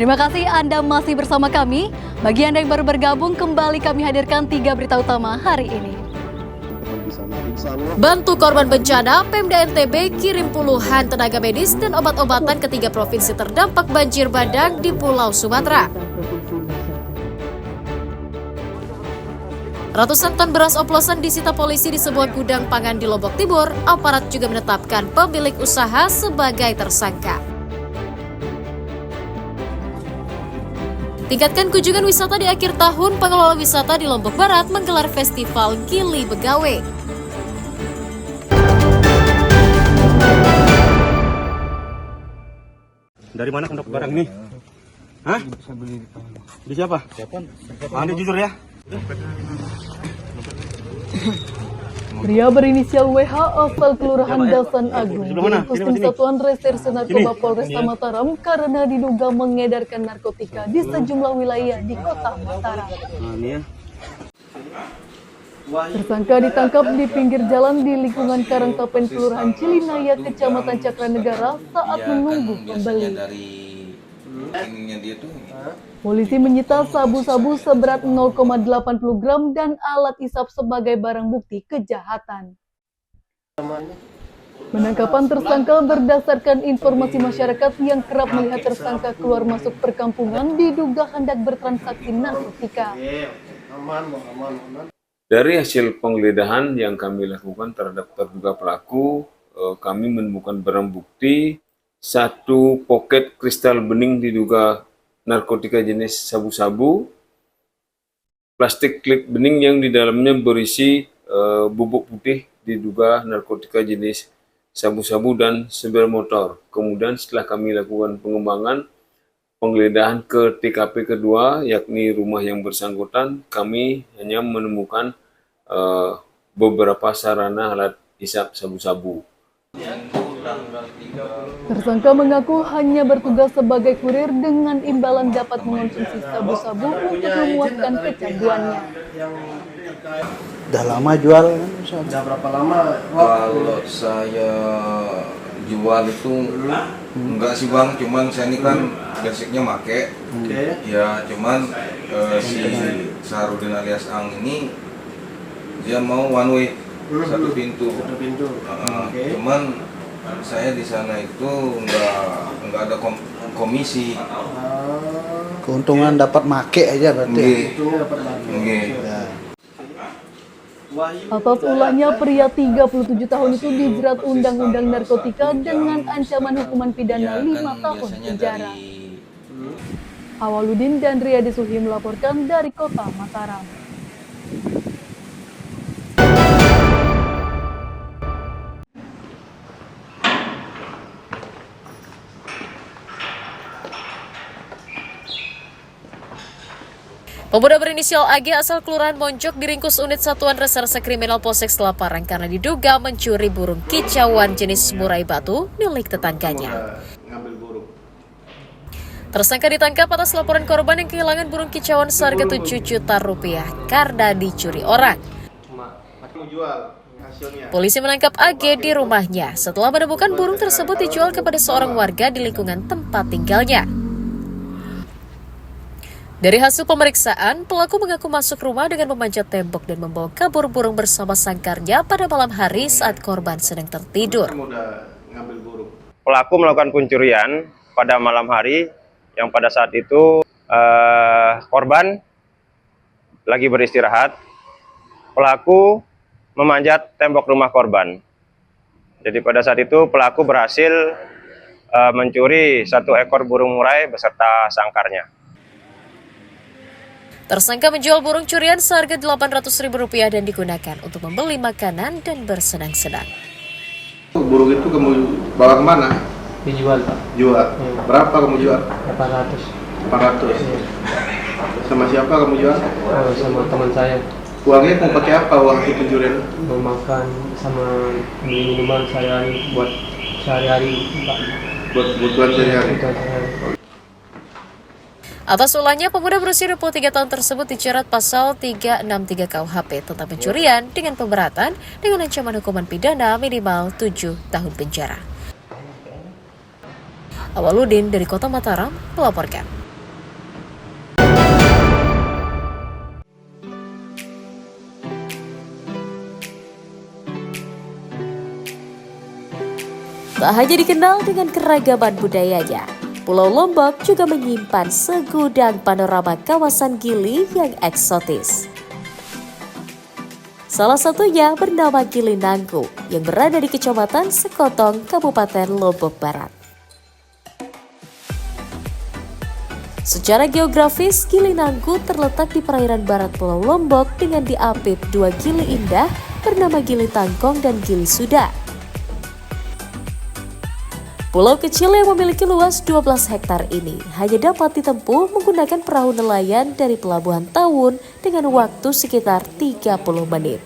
Terima kasih Anda masih bersama kami. Bagi Anda yang baru bergabung, kembali kami hadirkan 3 berita utama hari ini. Bantu korban bencana, Pemda NTB kirim puluhan tenaga medis dan obat-obatan ke 3 provinsi terdampak banjir bandang di Pulau Sumatera. Ratusan ton beras oplosan disita polisi di sebuah gudang pangan di Lombok Timur. Aparat juga menetapkan pemilik usaha sebagai tersangka. Tingkatkan kunjungan wisata di akhir tahun, pengelola wisata di Lombok Barat menggelar festival Gili Begawe. Dari mana untuk barang ini? Hah? Bisa beli di tahun. Di siapa? Anda jujur ya? Pria berinisial WH asal Kelurahan Dasan Agung diringkus tim Satuan Reserse Narkoba Polresta Mataram karena diduga mengedarkan narkotika di sejumlah wilayah di Kota Mataram. Ini ya. Tersangka ditangkap di pinggir jalan di lingkungan Karangtapen Kelurahan Cilinaya, Kecamatan Cakranegara saat menunggu pembeli. Polisi menyita sabu-sabu seberat 0,80 gram dan alat isap sebagai barang bukti kejahatan. Penangkapan tersangka berdasarkan informasi masyarakat yang kerap melihat tersangka keluar masuk perkampungan diduga hendak bertransaksi narkotika. Dari hasil penggeledahan yang kami lakukan terhadap terduga pelaku, kami menemukan barang bukti 1 poket kristal bening diduga narkotika jenis sabu-sabu, plastik klip bening yang di dalamnya berisi bubuk putih diduga narkotika jenis sabu-sabu dan sepeda motor. Kemudian setelah kami lakukan pengembangan, penggeledahan ke TKP kedua, yakni rumah yang bersangkutan, kami hanya menemukan beberapa sarana alat hisap sabu-sabu. Tersangka mengaku hanya bertugas sebagai kurir dengan imbalan dapat mengonsumsi sabu-sabu untuk memuaskan kecanduannya. Udah lama jual kan? Udah berapa lama? Kalau saya jual itu enggak sih bang, cuman saya ini kan basicnya make. Ya cuman si Saharudin alias Ang ini dia mau one way, satu pintu. Cuman saya di sana itu enggak ada komisi. Keuntungan dapat make aja berarti. Ya. Atas ulahnya, pria 37 tahun itu dijerat Undang-Undang Narkotika dengan ancaman hukuman pidana 5 tahun penjara. Awaludin dan Riyadi Suhi melaporkan dari Kota Mataram. Pemuda berinisial AG asal Kelurahan Moncok diringkus unit Satuan Reserse Kriminal Polsek Laparan karena diduga mencuri burung kicauan jenis murai batu milik tetangganya. Tersangka ditangkap atas laporan korban yang kehilangan burung kicauan seharga 7 juta rupiah karena dicuri orang. Polisi menangkap AG di rumahnya setelah menemukan burung tersebut dijual kepada seorang warga di lingkungan tempat tinggalnya. Dari hasil pemeriksaan, pelaku mengaku masuk rumah dengan memanjat tembok dan membawa kabur burung bersama sangkarnya pada malam hari saat korban sedang tertidur. Pelaku melakukan pencurian pada malam hari yang pada saat itu korban lagi beristirahat. Pelaku memanjat tembok rumah korban. Jadi pada saat itu pelaku berhasil mencuri 1 ekor burung murai beserta sangkarnya. Tersangka menjual burung curian seharga Rp800.000 dan digunakan untuk membeli makanan dan bersenang-senang. Burung itu kamu bawa kemana? Dijual, Pak. Jual. Berapa kamu jual? 800. 400. Sama siapa kamu jual? Sama teman saya. Uangnya kamu pakai apa uang itu pencurian? Mau makan sama beli minuman saya buat sehari-hari, Pak. Buat kebutuhan sehari-hari. Atas ulahnya, pemuda berusia 23 tahun tersebut dijerat pasal 363 KUHP tentang pencurian dengan pemberatan dengan ancaman hukuman pidana minimal 7 tahun penjara. Awaludin dari Kota Mataram melaporkan. Tak hanya dikenal dengan keragaman budayanya, Pulau Lombok juga menyimpan segudang panorama kawasan Gili yang eksotis. Salah satunya bernama Gili Nangku yang berada di Kecamatan Sekotong, Kabupaten Lombok Barat. Secara geografis, Gili Nangku terletak di perairan barat Pulau Lombok dengan diapit 2 gili indah bernama Gili Tangkong dan Gili Suda. Pulau kecil yang memiliki luas 12 hektar ini hanya dapat ditempuh menggunakan perahu nelayan dari Pelabuhan Tawun dengan waktu sekitar 30 menit.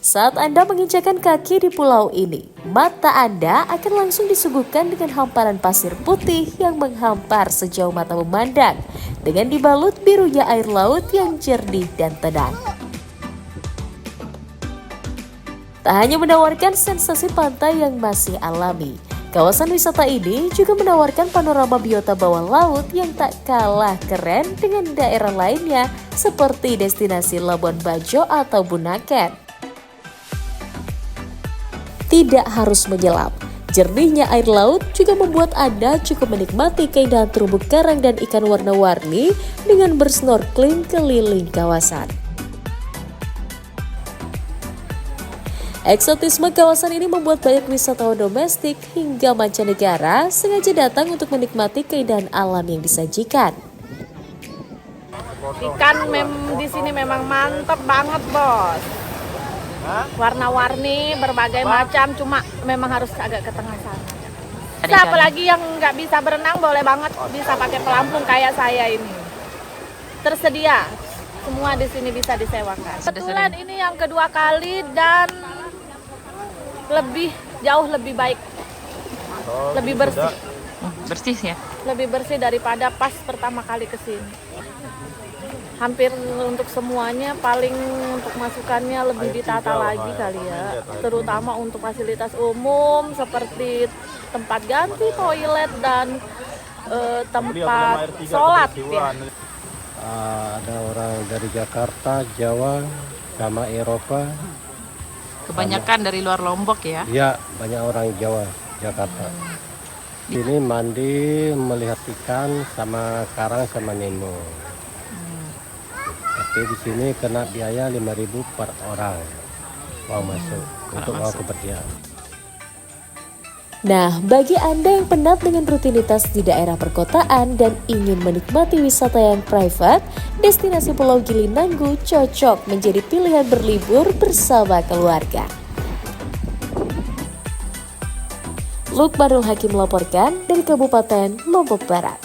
Saat Anda menginjakan kaki di pulau ini, mata Anda akan langsung disuguhkan dengan hamparan pasir putih yang menghampar sejauh mata memandang, dengan dibalut birunya air laut yang jernih dan tenang. Tak hanya menawarkan sensasi pantai yang masih alami, kawasan wisata ini juga menawarkan panorama biota bawah laut yang tak kalah keren dengan daerah lainnya seperti destinasi Labuan Bajo atau Bunaken. Tidak harus menyelam, jernihnya air laut juga membuat Anda cukup menikmati keindahan terumbu karang dan ikan warna-warni dengan bersnorkeling keliling kawasan. Eksotisme kawasan ini membuat banyak wisatawan domestik hingga mancanegara sengaja datang untuk menikmati keindahan alam yang disajikan. Ikan di sini memang mantap banget, Bos. Warna-warni, berbagai macam, cuma memang harus agak ke tengah sana. Apalagi yang nggak bisa berenang boleh banget bisa pakai pelampung kayak saya ini. Tersedia, semua di sini bisa disewakan. Kebetulan ini yang kedua kali dan jauh lebih baik, lebih bersih. Bersih ya? Lebih bersih daripada pas pertama kali ke sini. Hampir untuk semuanya, paling untuk masukannya lebih ditata lagi kali ya. Terutama untuk fasilitas umum seperti tempat ganti, toilet, dan tempat sholat. Ya. Ada orang dari Jakarta, Jawa, sama Eropa. Kebanyakan dari luar Lombok ya? Iya, banyak orang Jawa, Jakarta. Ini mandi, melihat ikan sama karang sama nemo. Tapi di sini kena biaya 5.000 per orang mau masuk untuk mau kebersihan. Nah, bagi Anda yang penat dengan rutinitas di daerah perkotaan dan ingin menikmati wisata yang private, destinasi Pulau Gili Nangku cocok menjadi pilihan berlibur bersama keluarga. Lukmanul Hakim melaporkan dari Kabupaten Lombok Barat.